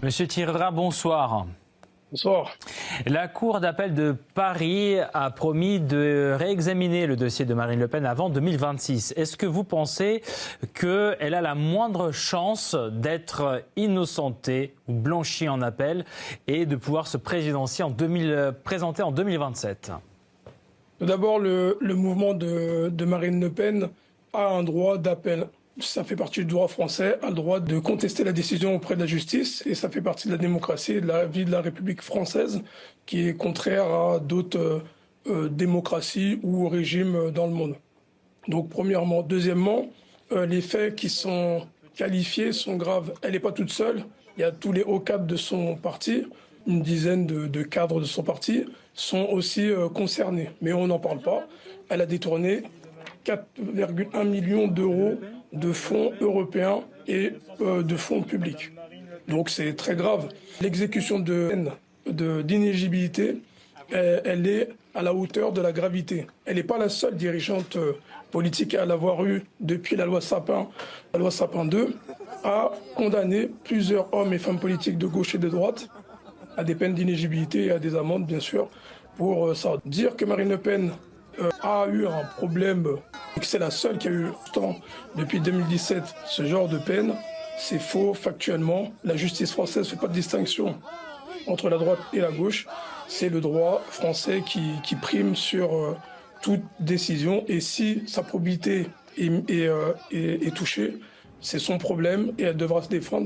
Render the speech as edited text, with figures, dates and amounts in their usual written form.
Monsieur Tiredra, bonsoir. Bonsoir. La Cour d'appel de Paris a promis de réexaminer le dossier de Marine Le Pen avant 2026. Est-ce que vous pensez qu'elle a la moindre chance d'être innocentée ou blanchie en appel et de pouvoir se présenter en 2027 ? Tout d'abord, le mouvement de Marine Le Pen a un droit d'appel. Ça fait partie du droit français, a le droit de contester la décision auprès de la justice, et ça fait partie de la démocratie et de la vie de la République française, qui est contraire à d'autres démocraties ou régimes dans le monde. Donc premièrement. Deuxièmement, les faits qui sont qualifiés sont graves. Elle n'est pas toute seule, il y a tous les hauts cadres de son parti, une dizaine de cadres de son parti sont aussi concernés, mais on n'en parle pas. Elle a détourné 4,1 millions d'euros de fonds européens et de fonds publics. Donc c'est très grave. L'exécution d'inéligibilité, elle est à la hauteur de la gravité. Elle n'est pas la seule dirigeante politique à l'avoir eu depuis la loi Sapin 2, à condamner plusieurs hommes et femmes politiques de gauche et de droite à des peines d'inéligibilité et à des amendes, bien sûr, pour ça. Dire que Marine Le Pen a eu un problème et que c'est la seule qui a eu depuis 2017 ce genre de peine, c'est faux factuellement. La justice française ne fait pas de distinction entre la droite et la gauche. C'est le droit français qui prime sur toute décision, et si sa probité est touchée, c'est son problème et elle devra se défendre.